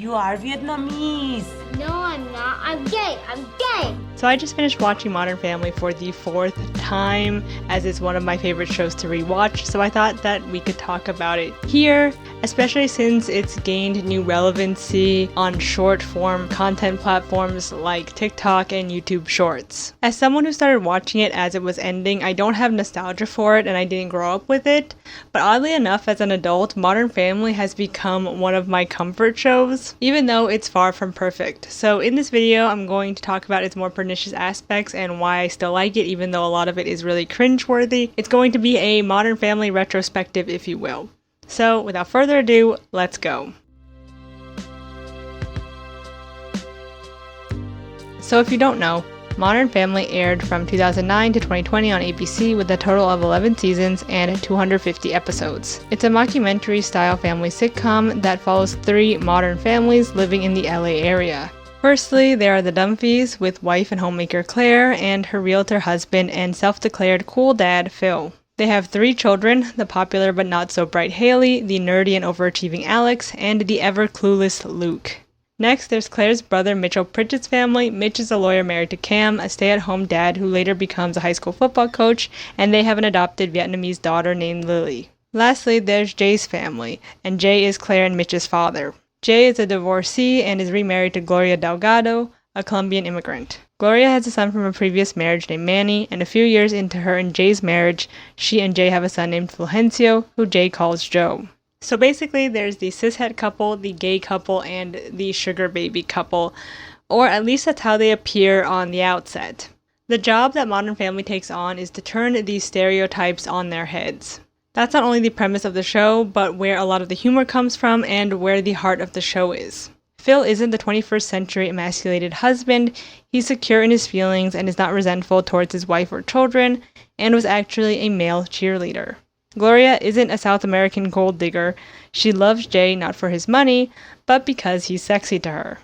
You are Vietnamese. No, I'm not. I'm gay. I'm gay. So I just finished watching Modern Family for the 4th time, as it's one of my favorite shows to rewatch, so I thought that we could talk about it here, especially since it's gained new relevancy on short-form content platforms like TikTok and YouTube Shorts. As someone who started watching it as it was ending, I don't have nostalgia for it and I didn't grow up with it, but oddly enough, as an adult, Modern Family has become one of my comfort shows, even though it's far from perfect. So in this video, I'm going to talk about its more pernicious aspects and why I still like it, even though a lot of it is really cringeworthy. It's going to be a Modern Family retrospective, if you will. So without further ado, let's go. So if you don't know, Modern Family aired from 2009 to 2020 on ABC with a total of 11 seasons and 250 episodes. It's a mockumentary-style family sitcom that follows 3 modern families living in the LA area. Firstly, there are the Dunphys, with wife and homemaker Claire, and her realtor husband and self-declared cool dad, Phil. They have 3 children, the popular but not so bright Haley, the nerdy and overachieving Alex, and the ever-clueless Luke. Next, there's Claire's brother Mitchell-Pritchett's family. Mitch is a lawyer married to Cam, a stay-at-home dad who later becomes a high school football coach, and they have an adopted Vietnamese daughter named Lily. Lastly, there's Jay's family, and Jay is Claire and Mitch's father. Jay is a divorcee and is remarried to Gloria Delgado, a Colombian immigrant. Gloria has a son from a previous marriage named Manny, and a few years into her and Jay's marriage, she and Jay have a son named Fulgencio, who Jay calls Joe. So basically, there's the cishet couple, the gay couple, and the sugar baby couple, or at least that's how they appear on the outset. The job that Modern Family takes on is to turn these stereotypes on their heads. That's not only the premise of the show, but where a lot of the humor comes from and where the heart of the show is. Phil isn't the 21st century emasculated husband. He's secure in his feelings and is not resentful towards his wife or children, and was actually a male cheerleader. Gloria isn't a South American gold digger. She loves Jay not for his money, but because he's sexy to her.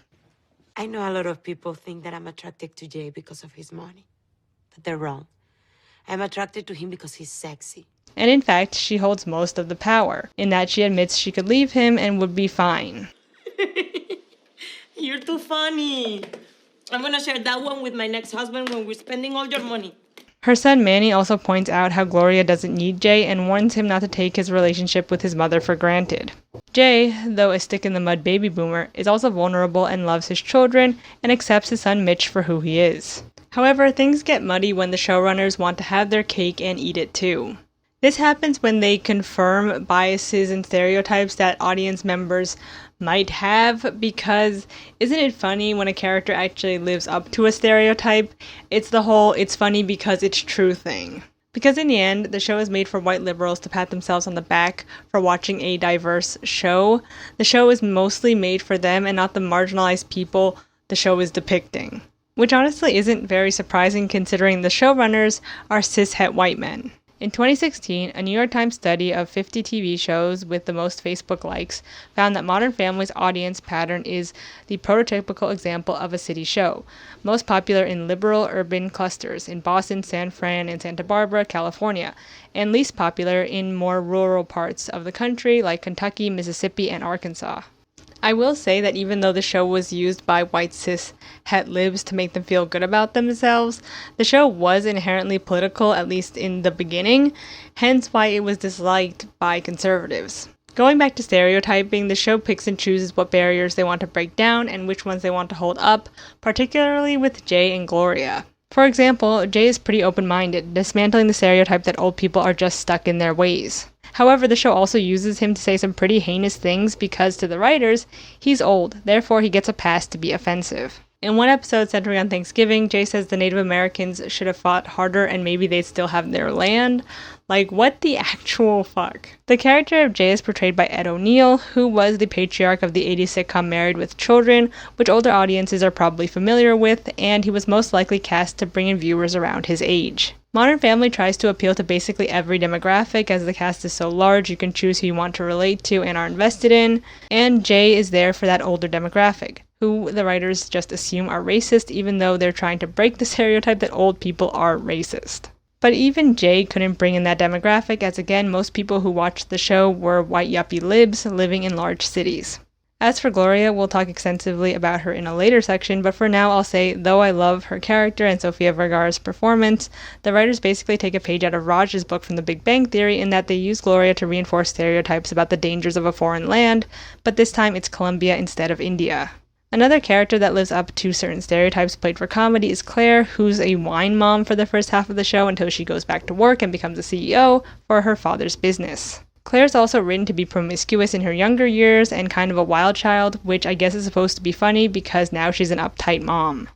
I know a lot of people think that I'm attracted to Jay because of his money, but they're wrong. I'm attracted to him because he's sexy. And in fact, she holds most of the power, in that she admits she could leave him and would be fine. You're too funny. I'm gonna share that one with my next husband when we're spending all your money. Her son Manny also points out how Gloria doesn't need Jay and warns him not to take his relationship with his mother for granted. Jay, though a stick-in-the-mud baby boomer, is also vulnerable and loves his children and accepts his son Mitch for who he is. However, things get muddy when the showrunners want to have their cake and eat it too. This happens when they confirm biases and stereotypes that audience members might have, because isn't it funny when a character actually lives up to a stereotype? It's the whole "it's funny because it's true" thing. Because in the end, the show is made for white liberals to pat themselves on the back for watching a diverse show. The show is mostly made for them and not the marginalized people the show is depicting. Which honestly isn't very surprising considering the showrunners are cishet white men. In 2016, a New York Times study of 50 TV shows with the most Facebook likes found that Modern Family's audience pattern is the prototypical example of a city show, most popular in liberal urban clusters in Boston, San Fran, and Santa Barbara, California, and least popular in more rural parts of the country like Kentucky, Mississippi, and Arkansas. I will say that even though the show was used by white cis het libs to make them feel good about themselves, the show was inherently political, at least in the beginning, hence why it was disliked by conservatives. Going back to stereotyping, the show picks and chooses what barriers they want to break down and which ones they want to hold up, particularly with Jay and Gloria. For example, Jay is pretty open-minded, dismantling the stereotype that old people are just stuck in their ways. However, the show also uses him to say some pretty heinous things because, to the writers, he's old, therefore he gets a pass to be offensive. In one episode centering on Thanksgiving, Jay says the Native Americans should have fought harder and maybe they'd still have their land. Like, what the actual fuck? The character of Jay is portrayed by Ed O'Neill, who was the patriarch of the 80s sitcom Married with Children, which older audiences are probably familiar with, and he was most likely cast to bring in viewers around his age. Modern Family tries to appeal to basically every demographic, as the cast is so large you can choose who you want to relate to and are invested in, and Jay is there for that older demographic, who the writers just assume are racist even though they're trying to break the stereotype that old people are racist. But even Jay couldn't bring in that demographic, as again, most people who watched the show were white yuppie libs living in large cities. As for Gloria, we'll talk extensively about her in a later section, but for now I'll say, though I love her character and Sofia Vergara's performance, the writers basically take a page out of Raj's book from The Big Bang Theory in that they use Gloria to reinforce stereotypes about the dangers of a foreign land, but this time it's Colombia instead of India. Another character that lives up to certain stereotypes played for comedy is Claire, who's a wine mom for the first half of the show until she goes back to work and becomes a CEO for her father's business. Claire's also written to be promiscuous in her younger years and kind of a wild child, which I guess is supposed to be funny because now she's an uptight mom.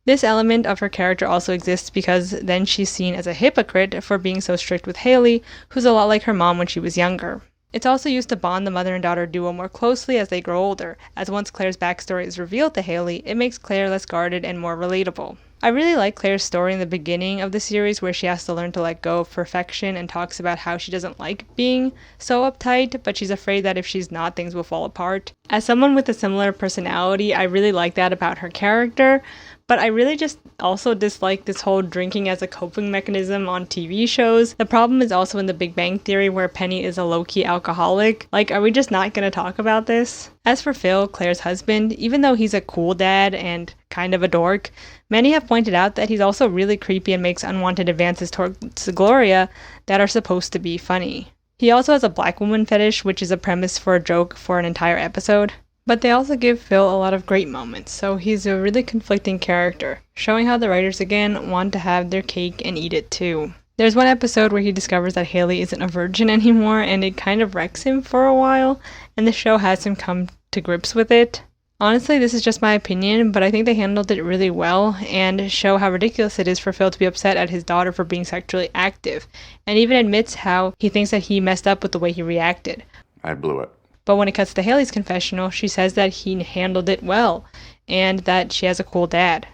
This element of her character also exists because then she's seen as a hypocrite for being so strict with Haley, who's a lot like her mom when she was younger. It's also used to bond the mother and daughter duo more closely as they grow older, as once Claire's backstory is revealed to Haley, it makes Claire less guarded and more relatable. I really like Claire's story in the beginning of the series where she has to learn to let go of perfection and talks about how she doesn't like being so uptight, but she's afraid that if she's not, things will fall apart. As someone with a similar personality, I really like that about her character, but I really just also dislike this whole drinking as a coping mechanism on TV shows. The problem is also in The Big Bang Theory where Penny is a low-key alcoholic. Like, are we just not gonna talk about this? As for Phil, Claire's husband, even though he's a cool dad and kind of a dork, many have pointed out that he's also really creepy and makes unwanted advances towards Gloria that are supposed to be funny. He also has a black woman fetish, which is a premise for a joke for an entire episode. But they also give Phil a lot of great moments, so he's a really conflicting character, showing how the writers again want to have their cake and eat it too. There's one episode where he discovers that Haley isn't a virgin anymore, and it kind of wrecks him for a while, and the show has him come to grips with it. Honestly, this is just my opinion, but I think they handled it really well, and show how ridiculous it is for Phil to be upset at his daughter for being sexually active, and even admits how he thinks that he messed up with the way he reacted. I blew it. But when it cuts to Haley's confessional, she says that he handled it well, and that she has a cool dad.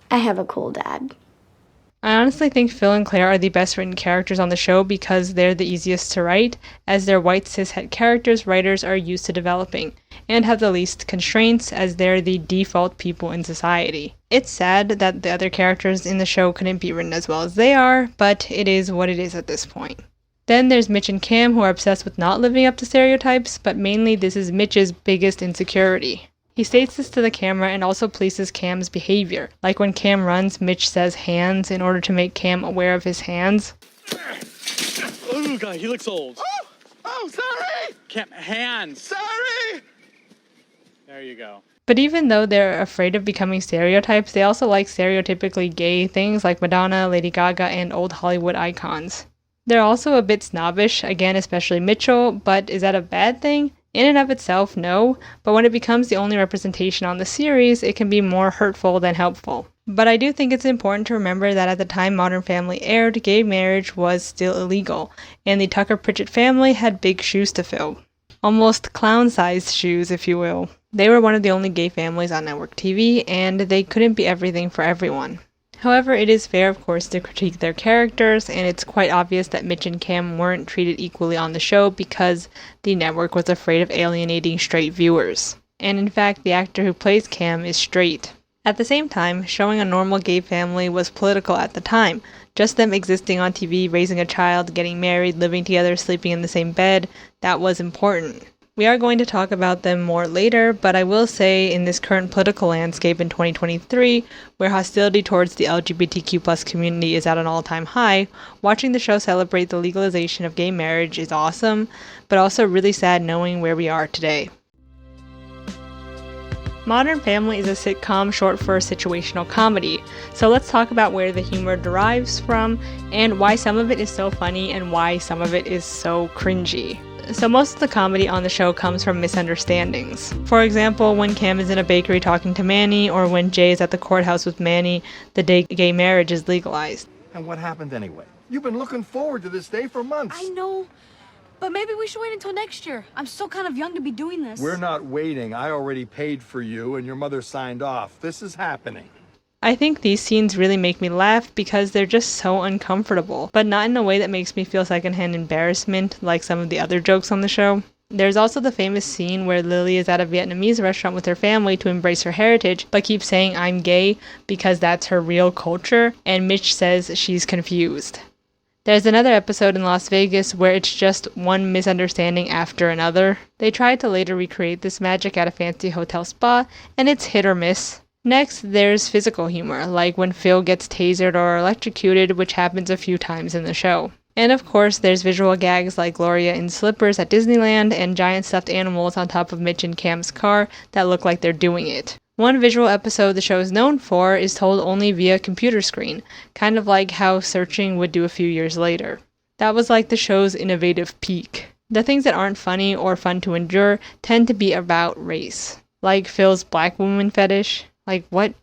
I have a cool dad. I honestly think Phil and Claire are the best written characters on the show because they're the easiest to write, as they're white cishet characters writers are used to developing, and have the least constraints as they're the default people in society. It's sad that the other characters in the show couldn't be written as well as they are, but it is what it is at this point. Then there's Mitch and Cam, who are obsessed with not living up to stereotypes, but mainly this is Mitch's biggest insecurity. He states this to the camera and also polices Cam's behavior. Like when Cam runs, Mitch says hands in order to make Cam aware of his hands. Oh god, he looks old. Oh, sorry! Cam, hands! Sorry! There you go. But even though they're afraid of becoming stereotypes, they also like stereotypically gay things like Madonna, Lady Gaga, and old Hollywood icons. They're also a bit snobbish, again especially Mitchell, but is that a bad thing? In and of itself, no, but when it becomes the only representation on the series, it can be more hurtful than helpful. But I do think it's important to remember that at the time Modern Family aired, gay marriage was still illegal, and the Tucker-Pritchett family had big shoes to fill. Almost clown-sized shoes, if you will. They were one of the only gay families on network TV, and they couldn't be everything for everyone. However, it is fair, of course, to critique their characters, and it's quite obvious that Mitch and Cam weren't treated equally on the show because the network was afraid of alienating straight viewers. And in fact, the actor who plays Cam is straight. At the same time, showing a normal gay family was political at the time. Just them existing on TV, raising a child, getting married, living together, sleeping in the same bed, that was important. We are going to talk about them more later, but I will say in this current political landscape in 2023, where hostility towards the LGBTQ+ community is at an all-time high, watching the show celebrate the legalization of gay marriage is awesome, but also really sad knowing where we are today. Modern Family is a sitcom short for situational comedy, so let's talk about where the humor derives from, and why some of it is so funny and why some of it is so cringy. So most of the comedy on the show comes from misunderstandings. For example, when Cam is in a bakery talking to Manny, or when Jay is at the courthouse with Manny the day gay marriage is legalized. And what happened anyway? You've been looking forward to this day for months. I know, but maybe we should wait until next year. I'm still kind of young to be doing this. We're not waiting. I already paid for you and your mother signed off. This is happening. I think these scenes really make me laugh because they're just so uncomfortable, but not in a way that makes me feel secondhand embarrassment like some of the other jokes on the show. There's also the famous scene where Lily is at a Vietnamese restaurant with her family to embrace her heritage, but keeps saying I'm gay because that's her real culture, and Mitch says she's confused. There's another episode in Las Vegas where it's just one misunderstanding after another. They tried to later recreate this magic at a fancy hotel spa, and it's hit or miss. Next, there's physical humor, like when Phil gets tasered or electrocuted, which happens a few times in the show. And of course, there's visual gags like Gloria in slippers at Disneyland and giant stuffed animals on top of Mitch and Cam's car that look like they're doing it. One visual episode the show is known for is told only via computer screen, kind of like how Searching would do a few years later. That was like the show's innovative peak. The things that aren't funny or fun to endure tend to be about race. Like Phil's black woman fetish. Like what?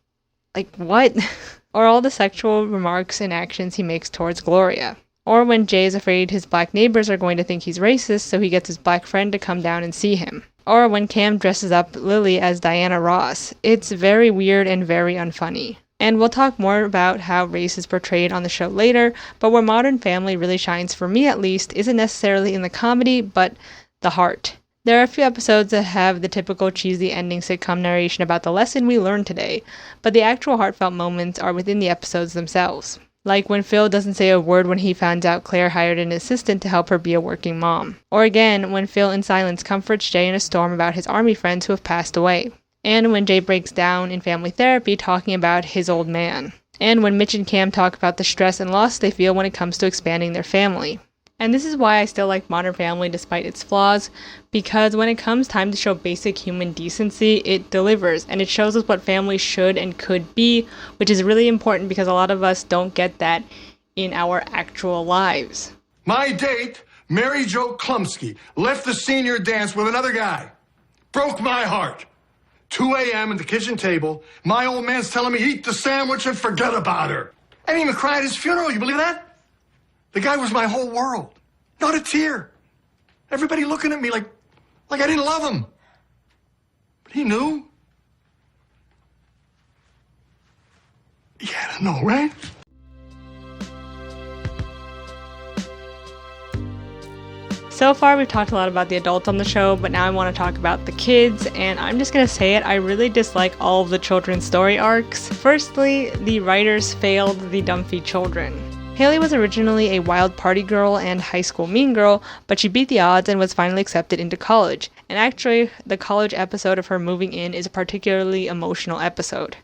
Or all the sexual remarks and actions he makes towards Gloria. Or when Jay is afraid his black neighbors are going to think he's racist, so he gets his black friend to come down and see him. Or when Cam dresses up Lily as Diana Ross. It's very weird and very unfunny. And we'll talk more about how race is portrayed on the show later, but where Modern Family really shines, for me at least, isn't necessarily in the comedy, but the heart. There are a few episodes that have the typical cheesy ending sitcom narration about the lesson we learned today, but the actual heartfelt moments are within the episodes themselves. Like when Phil doesn't say a word when he finds out Claire hired an assistant to help her be a working mom. Or again, when Phil in silence comforts Jay in a storm about his army friends who have passed away. And when Jay breaks down in family therapy talking about his old man. And when Mitch and Cam talk about the stress and loss they feel when it comes to expanding their family. And this is why I still like Modern Family despite its flaws, because when it comes time to show basic human decency, it delivers, and it shows us what family should and could be, which is really important because a lot of us don't get that in our actual lives. My date, Mary Jo Klumsky, left the senior dance with another guy. Broke my heart. 2 a.m. at the kitchen table, my old man's telling me eat the sandwich and forget about her. I didn't even cry at his funeral, you believe that? The guy was my whole world. Not a tear. Everybody looking at me like I didn't love him. But he knew. He had to know, right? So far, we've talked a lot about the adults on the show, but now I want to talk about the kids, and I'm just going to say it, I really dislike all of the children's story arcs. Firstly, the writers failed the Dunphy children. Haley was originally a wild party girl and high school mean girl, but she beat the odds and was finally accepted into college. And actually, the college episode of her moving in is a particularly emotional episode.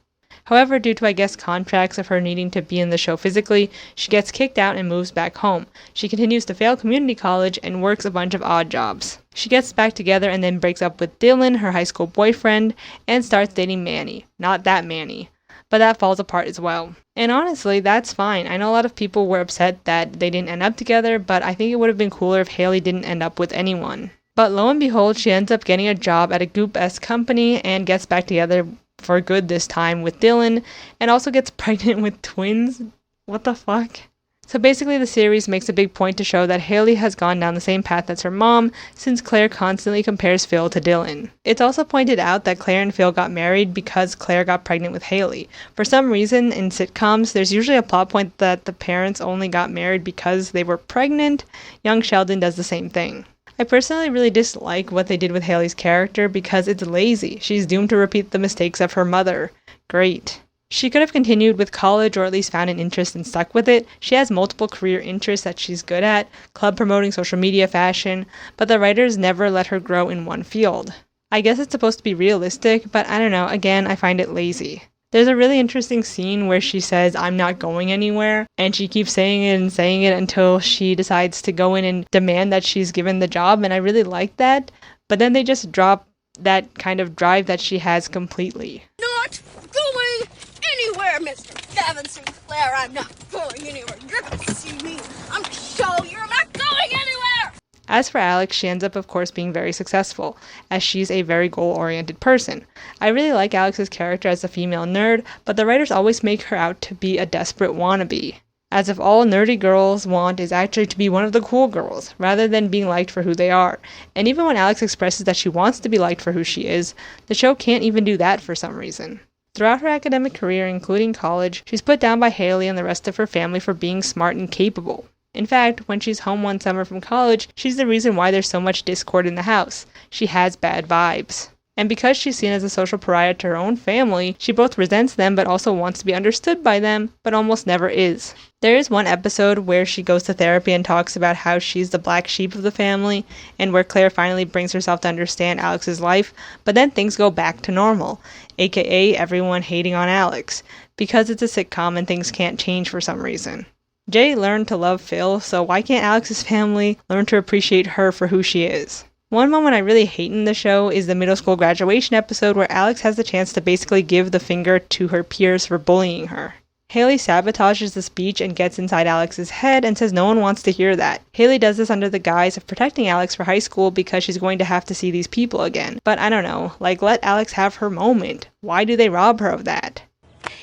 However, due to, I guess, contracts of her needing to be in the show physically, she gets kicked out and moves back home. She continues to fail community college and works a bunch of odd jobs. She gets back together and then breaks up with Dylan, her high school boyfriend, and starts dating Manny. Not that Manny. But that falls apart as well. And honestly, that's fine. I know a lot of people were upset that they didn't end up together, but I think it would have been cooler if Haley didn't end up with anyone. But lo and behold, she ends up getting a job at a Goop-esque company and gets back together for good this time with Dylan, and also gets pregnant with twins. What the fuck? So basically the series makes a big point to show that Haley has gone down the same path as her mom, since Claire constantly compares Phil to Dylan. It's also pointed out that Claire and Phil got married because Claire got pregnant with Haley. For some reason, in sitcoms, there's usually a plot point that the parents only got married because they were pregnant. Young Sheldon does the same thing. I personally really dislike what they did with Haley's character because it's lazy. She's doomed to repeat the mistakes of her mother. Great. She could have continued with college or at least found an interest and stuck with it. She has multiple career interests that she's good at, club promoting, social media, fashion, but the writers never let her grow in one field. I guess it's supposed to be realistic, but I don't know, again, I find it lazy. There's a really interesting scene where she says, "I'm not going anywhere," and she keeps saying it until she decides to go in and demand that she's given the job, and I really like that, but then they just drop that kind of drive that she has completely. Not going anywhere, Mr. Gavin Sinclair. I'm not going anywhere. You're going to see me. I'm going to show you're not going anywhere. As for Alex, she ends up, of course, being very successful, as she's a very goal-oriented person. I really like Alex's character as a female nerd, but the writers always make her out to be a desperate wannabe. As if all nerdy girls want is actually to be one of the cool girls, rather than being liked for who they are. And even when Alex expresses that she wants to be liked for who she is, the show can't even do that for some reason. Throughout her academic career, including college, she's put down by Haley and the rest of her family for being smart and capable. In fact, when she's home one summer from college, she's the reason why there's so much discord in the house. She has bad vibes. And because she's seen as a social pariah to her own family, she both resents them but also wants to be understood by them, but almost never is. There is one episode where she goes to therapy and talks about how she's the black sheep of the family, and where Claire finally brings herself to understand Alex's life, but then things go back to normal, aka everyone hating on Alex, because it's a sitcom and things can't change for some reason. Jay learned to love Phil, so why can't Alex's family learn to appreciate her for who she is? One moment I really hate in the show is the middle school graduation episode where Alex has the chance to basically give the finger to her peers for bullying her. Haley sabotages the speech and gets inside Alex's head and says no one wants to hear that. Haley does this under the guise of protecting Alex for high school because she's going to have to see these people again. But I don't know, let Alex have her moment. Why do they rob her of that?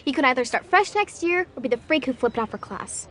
You could either start fresh next year or be the freak who flipped out for class.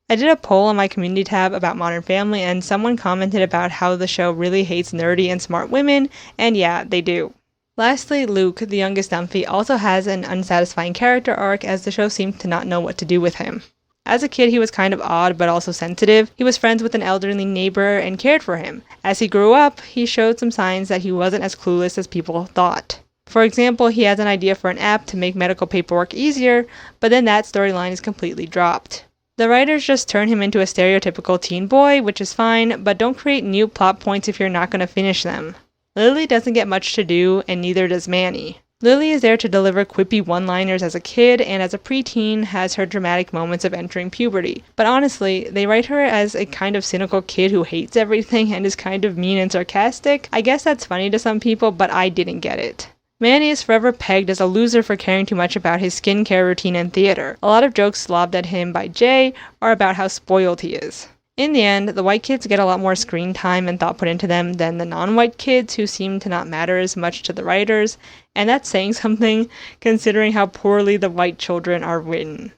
I did a poll on my community tab about Modern Family, and someone commented about how the show really hates nerdy and smart women, and yeah, they do. Lastly, Luke, the youngest Dumphy, also has an unsatisfying character arc as the show seemed to not know what to do with him. As a kid, he was kind of odd but also sensitive. He was friends with an elderly neighbor and cared for him. As he grew up, he showed some signs that he wasn't as clueless as people thought. For example, he has an idea for an app to make medical paperwork easier, but then that storyline is completely dropped. The writers just turn him into a stereotypical teen boy, which is fine, but don't create new plot points if you're not going to finish them. Lily doesn't get much to do, and neither does Manny. Lily is there to deliver quippy one-liners as a kid, and as a preteen has her dramatic moments of entering puberty. But honestly, they write her as a kind of cynical kid who hates everything and is kind of mean and sarcastic. I guess that's funny to some people, but I didn't get it. Manny is forever pegged as a loser for caring too much about his skincare routine and theater. A lot of jokes lobbed at him by Jay are about how spoiled he is. In the end, the white kids get a lot more screen time and thought put into them than the non-white kids who seem to not matter as much to the writers, and that's saying something considering how poorly the white children are written.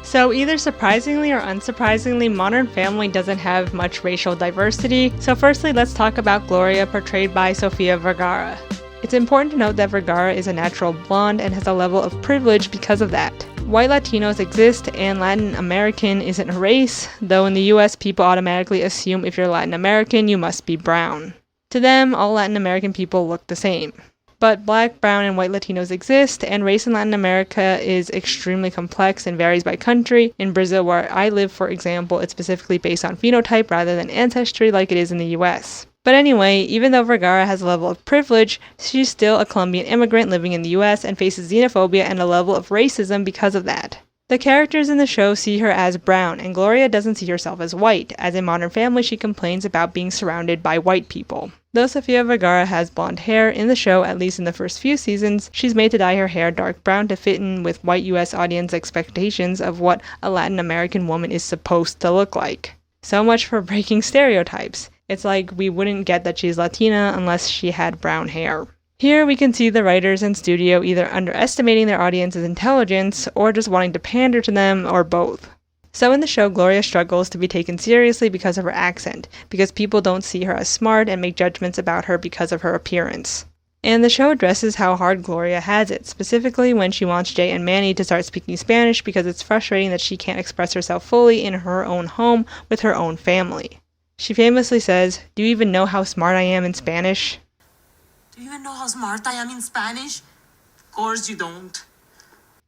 So either surprisingly or unsurprisingly, Modern Family doesn't have much racial diversity. So firstly, let's talk about Gloria, portrayed by Sofia Vergara. It's important to note that Vergara is a natural blonde and has a level of privilege because of that. White Latinos exist and Latin American isn't a race, though in the US people automatically assume if you're Latin American you must be brown. To them, all Latin American people look the same. But black, brown, and white Latinos exist, and race in Latin America is extremely complex and varies by country. In Brazil, where I live, for example, it's specifically based on phenotype rather than ancestry like it is in the US. But anyway, even though Vergara has a level of privilege, she's still a Colombian immigrant living in the US and faces xenophobia and a level of racism because of that. The characters in the show see her as brown, and Gloria doesn't see herself as white, as in Modern Family she complains about being surrounded by white people. Though Sofia Vergara has blonde hair, in the show, at least in the first few seasons, she's made to dye her hair dark brown to fit in with white US audience expectations of what a Latin American woman is supposed to look like. So much for breaking stereotypes. It's like we wouldn't get that she's Latina unless she had brown hair. Here we can see the writers and studio either underestimating their audience's intelligence or just wanting to pander to them, or both. So in the show, Gloria struggles to be taken seriously because of her accent, because people don't see her as smart and make judgments about her because of her appearance. And the show addresses how hard Gloria has it, specifically when she wants Jay and Manny to start speaking Spanish because it's frustrating that she can't express herself fully in her own home with her own family. She famously says, "Do you even know how smart I am in Spanish?" Do you even know how smart I am in Spanish? Of course you don't.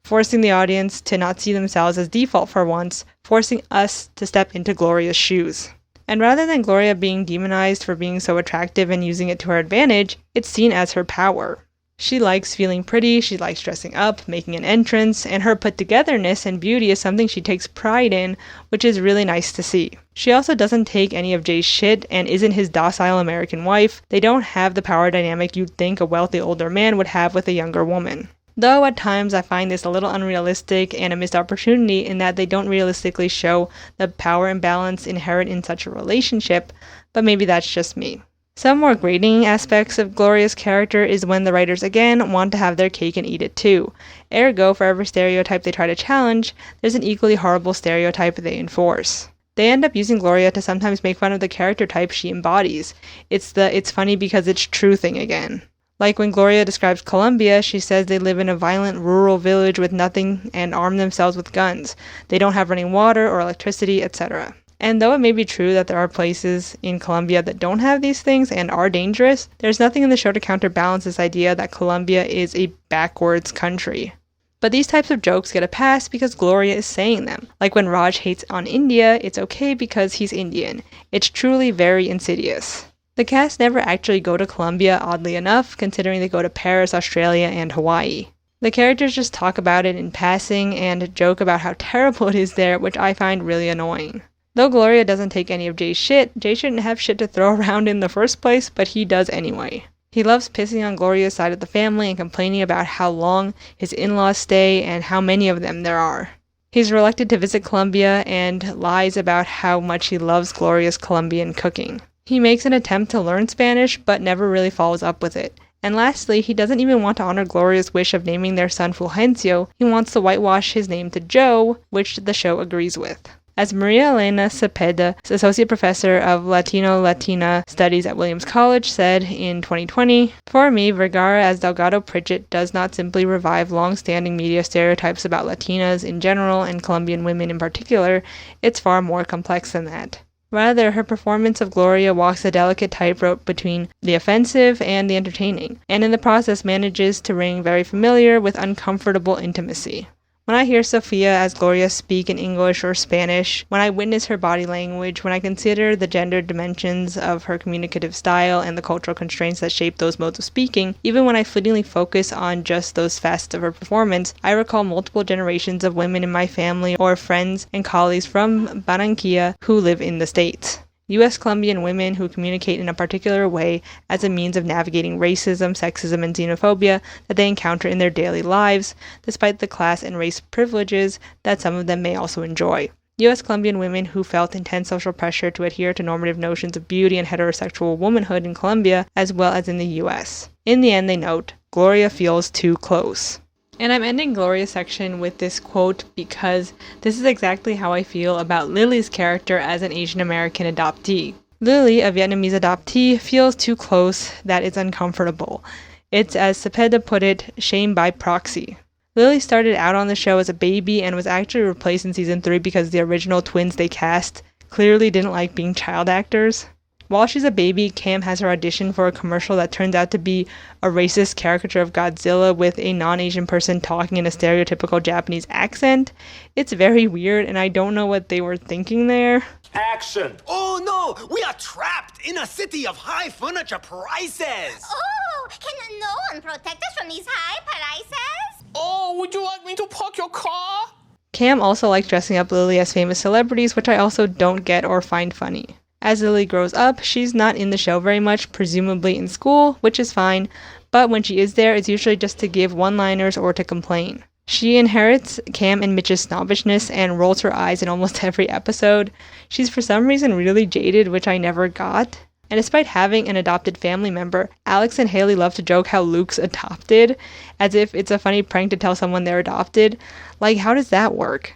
Forcing the audience to not see themselves as default for once, forcing us to step into Gloria's shoes. And rather than Gloria being demonized for being so attractive and using it to her advantage, it's seen as her power. She likes feeling pretty, she likes dressing up, making an entrance, and her put-togetherness and beauty is something she takes pride in, which is really nice to see. She also doesn't take any of Jay's shit and isn't his docile American wife. They don't have the power dynamic you'd think a wealthy older man would have with a younger woman. Though at times I find this a little unrealistic and a missed opportunity in that they don't realistically show the power imbalance inherent in such a relationship, but maybe that's just me. Some more grating aspects of Gloria's character is when the writers again want to have their cake and eat it too. Ergo, for every stereotype they try to challenge, there's an equally horrible stereotype they enforce. They end up using Gloria to sometimes make fun of the character type she embodies. It's the "it's funny because it's true" thing again. Like when Gloria describes Colombia, she says they live in a violent rural village with nothing and arm themselves with guns. They don't have running water or electricity, etc. And though it may be true that there are places in Colombia that don't have these things and are dangerous, there's nothing in the show to counterbalance this idea that Colombia is a backwards country. But these types of jokes get a pass because Gloria is saying them. Like when Raj hates on India, it's okay because he's Indian. It's truly very insidious. The cast never actually go to Colombia, oddly enough, considering they go to Paris, Australia, and Hawaii. The characters just talk about it in passing and joke about how terrible it is there, which I find really annoying. Though Gloria doesn't take any of Jay's shit, Jay shouldn't have shit to throw around in the first place, but he does anyway. He loves pissing on Gloria's side of the family and complaining about how long his in-laws stay and how many of them there are. He's reluctant to visit Colombia and lies about how much he loves Gloria's Colombian cooking. He makes an attempt to learn Spanish, but never really follows up with it. And lastly, he doesn't even want to honor Gloria's wish of naming their son Fulgencio. He wants to whitewash his name to Joe, which the show agrees with. As Maria Elena Cepeda, Associate Professor of Latino-Latina Studies at Williams College, said in 2020, "For me, Vergara as Delgado-PRITCHETT does not simply revive long-standing media stereotypes about Latinas in general and Colombian women in particular, it's far more complex than that. Rather, her performance of Gloria walks a delicate tightrope between the offensive and the entertaining, and in the process manages to ring very familiar with uncomfortable intimacy. When I hear Sofia as Gloria speak in English or Spanish, when I witness her body language, when I consider the gender dimensions of her communicative style and the cultural constraints that shape those modes of speaking, even when I fleetingly focus on just those facets of her performance, I recall multiple generations of women in my family or friends and colleagues from Barranquilla who live in the States. U.S. Colombian women who communicate in a particular way as a means of navigating racism, sexism, and xenophobia that they encounter in their daily lives, despite the class and race privileges that some of them may also enjoy. U.S. Colombian women who felt intense social pressure to adhere to normative notions of beauty and heterosexual womanhood in Colombia, as well as in the U.S. In the end, they note, Gloria feels too close." And I'm ending Gloria's section with this quote because this is exactly how I feel about Lily's character as an Asian American adoptee. Lily, a Vietnamese adoptee, feels too close that it's uncomfortable. It's, as Cepeda put it, shame by proxy. Lily started out on the show as a baby and was actually replaced in season 3 because the original twins they cast clearly didn't like being child actors. While she's a baby, Cam has her audition for a commercial that turns out to be a racist caricature of Godzilla with a non-Asian person talking in a stereotypical Japanese accent. It's very weird, and I don't know what they were thinking there. Action! Oh no! We are trapped in a city of high furniture prices! Oh, can no one protect us from these high prices? Oh, would you like me to park your car? Cam also likes dressing up Lily as famous celebrities, which I also don't get or find funny. As Lily grows up, she's not in the show very much, presumably in school, which is fine, but when she is there, it's usually just to give one-liners or to complain. She inherits Cam and Mitch's snobbishness and rolls her eyes in almost every episode. She's for some reason really jaded, which I never got. And despite having an adopted family member, Alex and Haley love to joke how Luke's adopted, as if it's a funny prank to tell someone they're adopted. Like, how does that work?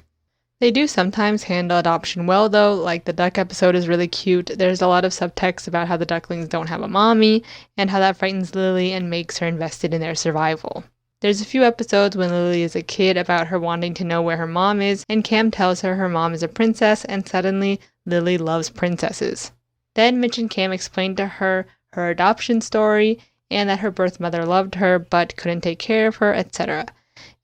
They do sometimes handle adoption well though, like the duck episode is really cute. There's a lot of subtext about how the ducklings don't have a mommy, and how that frightens Lily and makes her invested in their survival. There's a few episodes when Lily is a kid about her wanting to know where her mom is, and Cam tells her her mom is a princess, and suddenly Lily loves princesses. Then Mitch and Cam explain to her her adoption story, and that her birth mother loved her but couldn't take care of her, etc.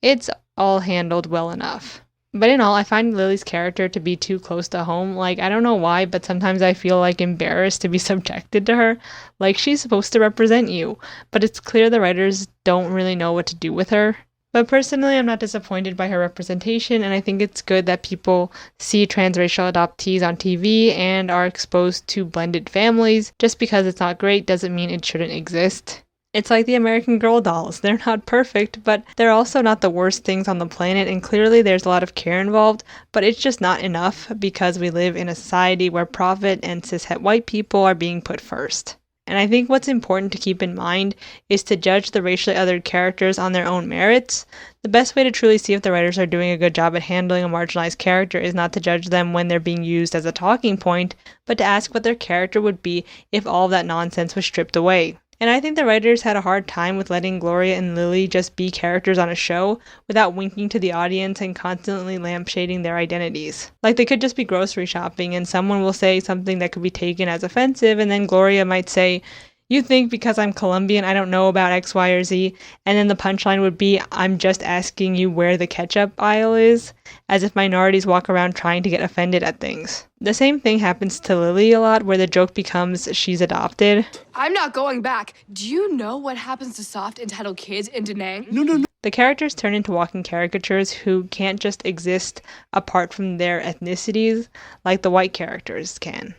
It's all handled well enough. But in all, I find Lily's character to be too close to home. Like, I don't know why, but sometimes I feel like embarrassed to be subjected to her. Like, she's supposed to represent you, but it's clear the writers don't really know what to do with her. But personally, I'm not disappointed by her representation, and I think it's good that people see transracial adoptees on TV and are exposed to blended families. Just because it's not great doesn't mean it shouldn't exist. It's like the American Girl dolls. They're not perfect, but they're also not the worst things on the planet, and clearly there's a lot of care involved, but it's just not enough because we live in a society where profit and cishet white people are being put first. And I think what's important to keep in mind is to judge the racially othered characters on their own merits. The best way to truly see if the writers are doing a good job at handling a marginalized character is not to judge them when they're being used as a talking point, but to ask what their character would be if all of that nonsense was stripped away. And I think the writers had a hard time with letting Gloria and Lily just be characters on a show without winking to the audience and constantly lampshading their identities. Like, they could just be grocery shopping and someone will say something that could be taken as offensive, and then Gloria might say, "You think because I'm Colombian I don't know about X, Y, or Z?" And then the punchline would be, "I'm just asking you where the ketchup aisle is," as if minorities walk around trying to get offended at things. The same thing happens to Lily a lot, where the joke becomes she's adopted. I'm not going back. Do you know what happens to soft, entitled kids in Da Nang? No. The characters turn into walking caricatures who can't just exist apart from their ethnicities like the white characters can.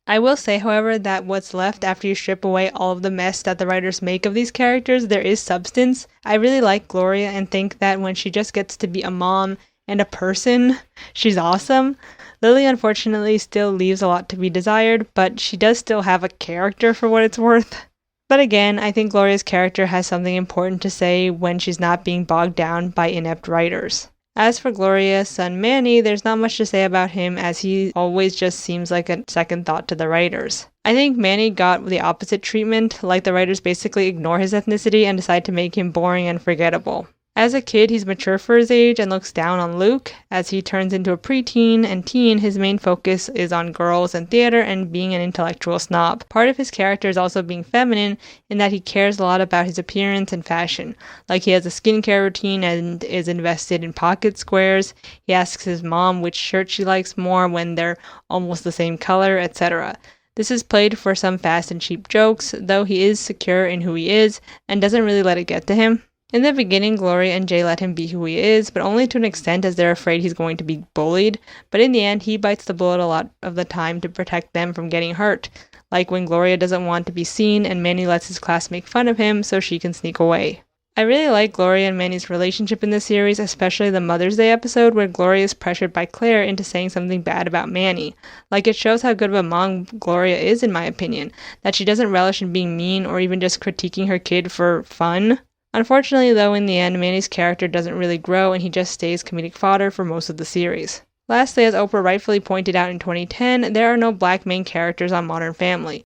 I will say, however, that what's left after you strip away all of the mess that the writers make of these characters, there is substance. I really like Gloria and think that when she just gets to be a mom and a person, she's awesome. Lily, unfortunately, still leaves a lot to be desired, but she does still have a character for what it's worth. But again, I think Gloria's character has something important to say when she's not being bogged down by inept writers. As for Gloria's son Manny, there's not much to say about him, as he always just seems like a second thought to the writers. I think Manny got the opposite treatment, like the writers basically ignore his ethnicity and decide to make him boring and forgettable. As a kid, he's mature for his age and looks down on Luke. As he turns into a preteen and teen, his main focus is on girls and theater and being an intellectual snob. Part of his character is also being feminine in that he cares a lot about his appearance and fashion. Like, he has a skincare routine and is invested in pocket squares. He asks his mom which shirt she likes more when they're almost the same color, etc. This is played for some fast and cheap jokes, though he is secure in who he is and doesn't really let it get to him. In the beginning, Gloria and Jay let him be who he is, but only to an extent as they're afraid he's going to be bullied. But in the end, he bites the bullet a lot of the time to protect them from getting hurt. Like when Gloria doesn't want to be seen and Manny lets his class make fun of him so she can sneak away. I really like Gloria and Manny's relationship in this series, especially the Mother's Day episode where Gloria is pressured by Claire into saying something bad about Manny. Like, it shows how good of a mom Gloria is, in my opinion, that she doesn't relish in being mean or even just critiquing her kid for fun. Unfortunately, though, in the end, Manny's character doesn't really grow and he just stays comedic fodder for most of the series. Lastly, as Oprah rightfully pointed out in 2010, there are no black main characters on Modern Family.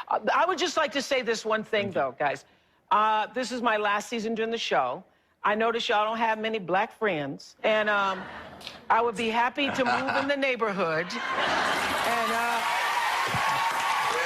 I would just like to say this one thing, though, guys. This is my last season doing the show. I notice y'all don't have many black friends, and I would be happy to move in the neighborhood. And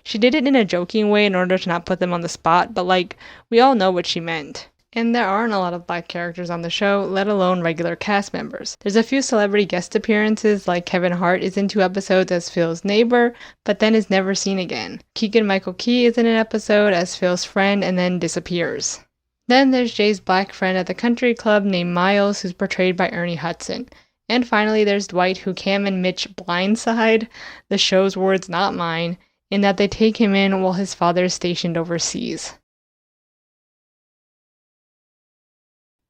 She did it in a joking way in order to not put them on the spot, but like, we all know what she meant. And there aren't a lot of black characters on the show, let alone regular cast members. There's a few celebrity guest appearances, like Kevin Hart is in 2 episodes as Phil's neighbor, but then is never seen again. Keegan-Michael Key is in an episode as Phil's friend and then disappears. Then there's Jay's black friend at the country club named Miles, who's portrayed by Ernie Hudson. And finally, there's Dwight, who Cam and Mitch blindside, the show's words not mine, in that they take him in while his father is stationed overseas.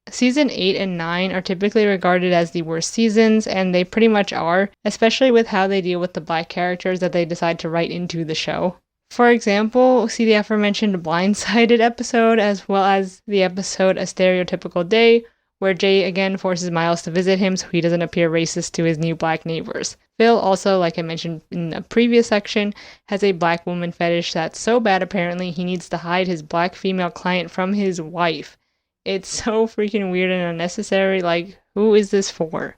Season 8 and 9 are typically regarded as the worst seasons, and they pretty much are, especially with how they deal with the black characters that they decide to write into the show. For example, see the aforementioned Blindsided episode, as well as the episode A Stereotypical Day, where Jay again forces Miles to visit him so he doesn't appear racist to his new black neighbors. Phil also, like I mentioned in a previous section, has a black woman fetish that's so bad apparently he needs to hide his black female client from his wife. It's so freaking weird and unnecessary, like, who is this for?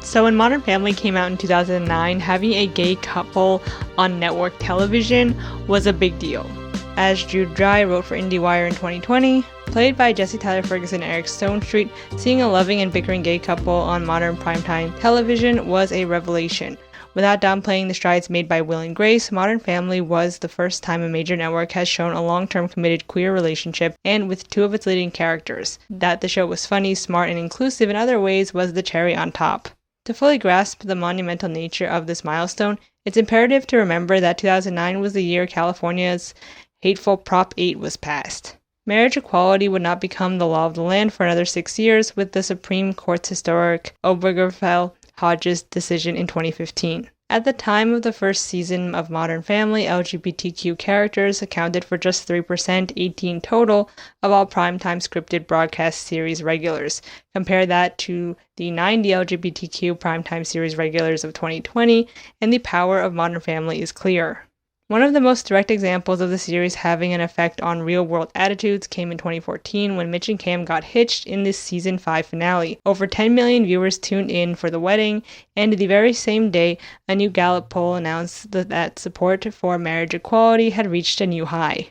So when Modern Family came out in 2009, having a gay couple on network television was a big deal. As Jude Dry wrote for IndieWire in 2020, played by Jesse Tyler Ferguson and Eric Stonestreet, seeing a loving and bickering gay couple on modern primetime television was a revelation. Without downplaying the strides made by Will and Grace, Modern Family was the first time a major network has shown a long-term committed queer relationship, and with 2 of its leading characters. That the show was funny, smart, and inclusive in other ways was the cherry on top. To fully grasp the monumental nature of this milestone, it's imperative to remember that 2009 was the year California's hateful Prop 8 was passed. Marriage equality would not become the law of the land for another 6 years, with the Supreme Court's historic Obergefell-Hodges decision in 2015. At the time of the first season of Modern Family, LGBTQ characters accounted for just 3%, 18 total, of all primetime scripted broadcast series regulars. Compare that to the 90 LGBTQ primetime series regulars of 2020, and the power of Modern Family is clear. One of the most direct examples of the series having an effect on real-world attitudes came in 2014 when Mitch and Cam got hitched in this season 5 finale. Over 10 million viewers tuned in for the wedding, and the very same day, a new Gallup poll announced that support for marriage equality had reached a new high.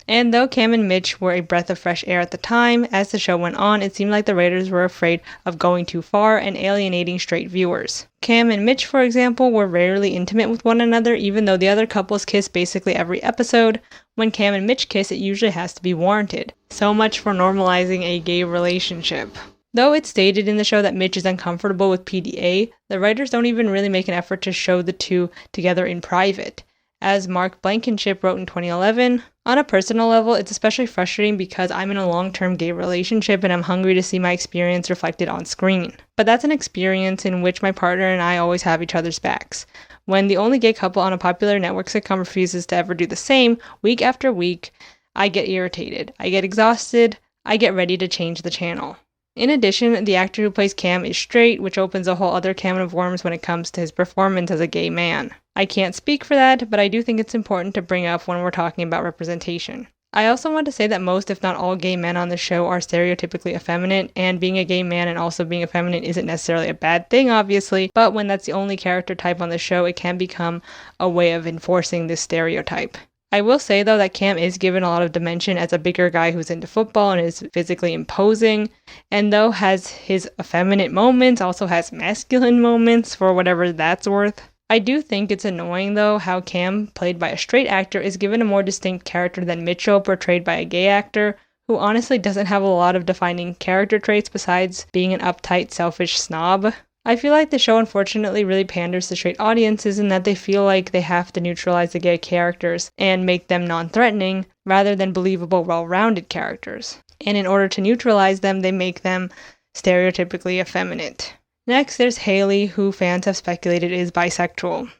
And though Cam and Mitch were a breath of fresh air at the time, as the show went on, it seemed like the writers were afraid of going too far and alienating straight viewers. Cam and Mitch, for example, were rarely intimate with one another, even though the other couples kiss basically every episode. When Cam and Mitch kiss, it usually has to be warranted. So much for normalizing a gay relationship. Though it's stated in the show that Mitch is uncomfortable with PDA, the writers don't even really make an effort to show the two together in private. As Mark Blankenship wrote in 2011, on a personal level, it's especially frustrating because I'm in a long-term gay relationship and I'm hungry to see my experience reflected on screen. But that's an experience in which my partner and I always have each other's backs. When the only gay couple on a popular network sitcom refuses to ever do the same, week after week, I get irritated, I get exhausted, I get ready to change the channel. In addition, the actor who plays Cam is straight, which opens a whole other can of worms when it comes to his performance as a gay man. I can't speak for that, but I do think it's important to bring up when we're talking about representation. I also want to say that most, if not all, gay men on the show are stereotypically effeminate, and being a gay man and also being effeminate isn't necessarily a bad thing, obviously, but when that's the only character type on the show, it can become a way of enforcing this stereotype. I will say, though, that Cam is given a lot of dimension as a bigger guy who's into football and is physically imposing, and though has his effeminate moments, also has masculine moments, for whatever that's worth. I do think it's annoying, though, how Cam, played by a straight actor, is given a more distinct character than Mitchell, portrayed by a gay actor, who honestly doesn't have a lot of defining character traits besides being an uptight, selfish snob. I feel like the show unfortunately really panders to straight audiences in that they feel like they have to neutralize the gay characters and make them non-threatening, rather than believable, well-rounded characters. And in order to neutralize them, they make them stereotypically effeminate. Next, there's Haley, who fans have speculated is bisexual.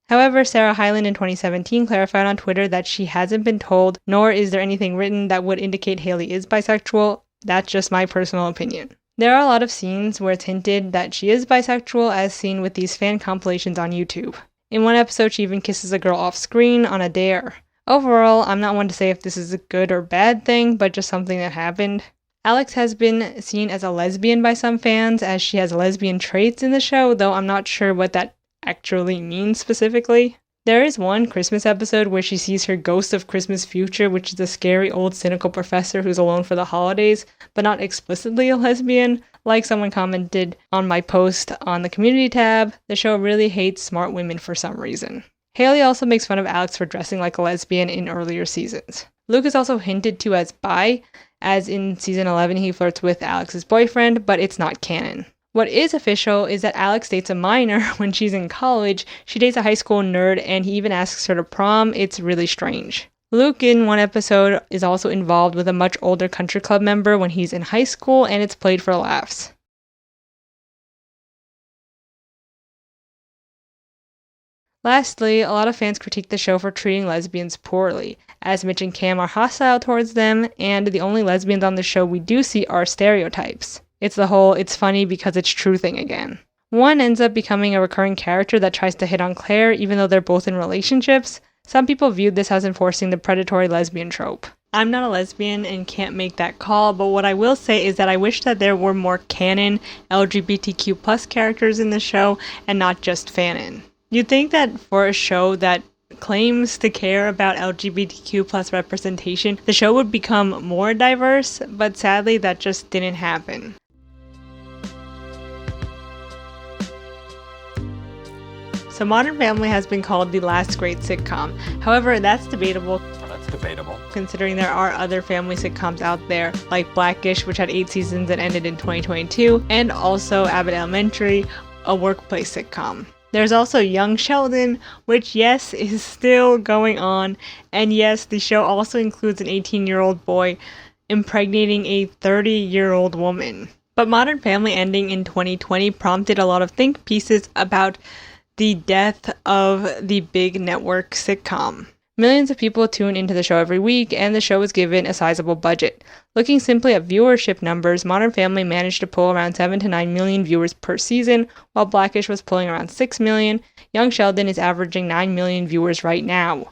However, Sarah Hyland in 2017 clarified on Twitter that she hasn't been told, nor is there anything written that would indicate Haley is bisexual. That's just my personal opinion. There are a lot of scenes where it's hinted that she is bisexual, as seen with these fan compilations on YouTube. In one episode, she even kisses a girl off screen on a dare. Overall, I'm not one to say if this is a good or bad thing, but just something that happened. Alex has been seen as a lesbian by some fans, as she has lesbian traits in the show, though I'm not sure what that actually means specifically. There is one Christmas episode where she sees her ghost of Christmas future, which is a scary old cynical professor who's alone for the holidays, but not explicitly a lesbian. Like someone commented on my post on the community tab, the show really hates smart women for some reason. Haley also makes fun of Alex for dressing like a lesbian in earlier seasons. Luke is also hinted to as bi, as in season 11 he flirts with Alex's boyfriend, but it's not canon. What is official is that Alex dates a minor when she's in college. She dates a high school nerd, and he even asks her to prom. It's really strange. Luke in one episode is also involved with a much older country club member when he's in high school, and it's played for laughs. Lastly, a lot of fans critique the show for treating lesbians poorly, as Mitch and Cam are hostile towards them, and the only lesbians on the show we do see are Stereotypes. It's the whole "it's funny because it's true" thing again. One ends up becoming a recurring character that tries to hit on Claire even though they're both in relationships. Some people viewed this as enforcing the predatory lesbian trope. I'm not a lesbian and can't make that call, but what I will say is that I wish that there were more canon LGBTQ plus characters in the show and not just fanon. You'd think that for a show that claims to care about LGBTQ plus representation, the show would become more diverse, but sadly that just didn't happen. So Modern Family has been called the last great sitcom. However, that's debatable. Considering there are other family sitcoms out there, like Blackish, which had 8 seasons and ended in 2022, and also Abbott Elementary, a workplace sitcom. There's also Young Sheldon, which yes, is still going on, and yes, the show also includes an 18-year-old boy impregnating a 30-year-old woman. But Modern Family ending in 2020 prompted a lot of think pieces about the death of the big network sitcom. Millions of people tune into the show every week, and the show was given a sizable budget. Looking simply at viewership numbers, Modern Family managed to pull around 7 to 9 million viewers per season, while Blackish was pulling around 6 million. Young Sheldon is averaging 9 million viewers right now.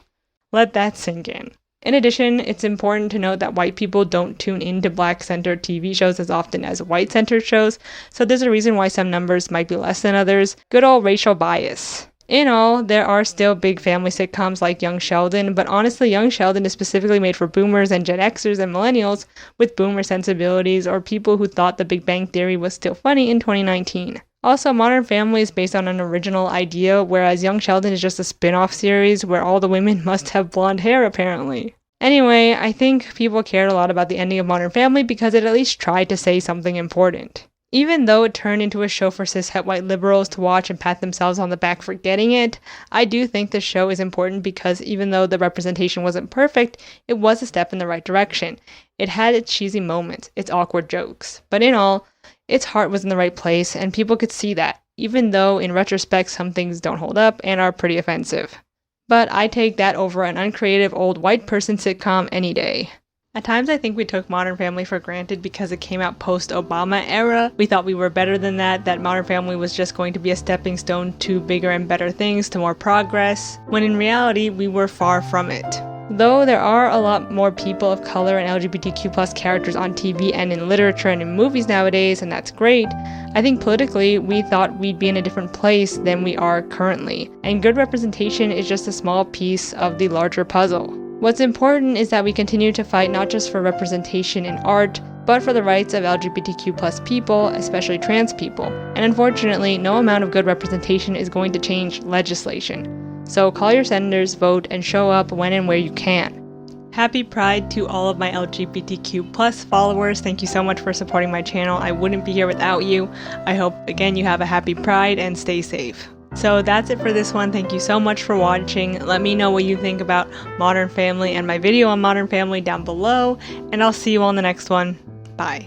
Let that sink in. In addition, it's important to note that white people don't tune into black-centered TV shows as often as white-centered shows, so there's a reason why some numbers might be less than others. Good old racial bias. In all, there are still big family sitcoms like Young Sheldon, but honestly, Young Sheldon is specifically made for boomers and Gen Xers and millennials with boomer sensibilities or people who thought The Big Bang Theory was still funny in 2019. Also, Modern Family is based on an original idea, whereas Young Sheldon is just a spin-off series where all the women must have blonde hair apparently. Anyway, I think people cared a lot about the ending of Modern Family because it at least tried to say something important. Even though it turned into a show for cishet white liberals to watch and pat themselves on the back for getting it, I do think the show is important because even though the representation wasn't perfect, it was a step in the right direction. It had its cheesy moments, its awkward jokes, but in all, its heart was in the right place and people could see that, even though in retrospect some things don't hold up and are pretty offensive. But I take that over an uncreative old white person sitcom any day. At times I think we took Modern Family for granted because it came out post-Obama era. We thought we were better than that Modern Family was just going to be a stepping stone to bigger and better things, to more progress, when in reality we were far from it. Though there are a lot more people of color and LGBTQ+ characters on TV and in literature and in movies nowadays, and that's great, I think politically we thought we'd be in a different place than we are currently, and good representation is just a small piece of the larger puzzle. What's important is that we continue to fight not just for representation in art, but for the rights of LGBTQ+ people, especially trans people. And unfortunately, no amount of good representation is going to change legislation. So call your senators, vote, and show up when and where you can. Happy Pride to all of my LGBTQ+ followers. Thank you so much for supporting my channel. I wouldn't be here without you. I hope, again, you have a happy Pride and stay safe. So that's it for this one. Thank you so much for watching. Let me know what you think about Modern Family and my video on Modern Family down below, and I'll see you on the next one. Bye.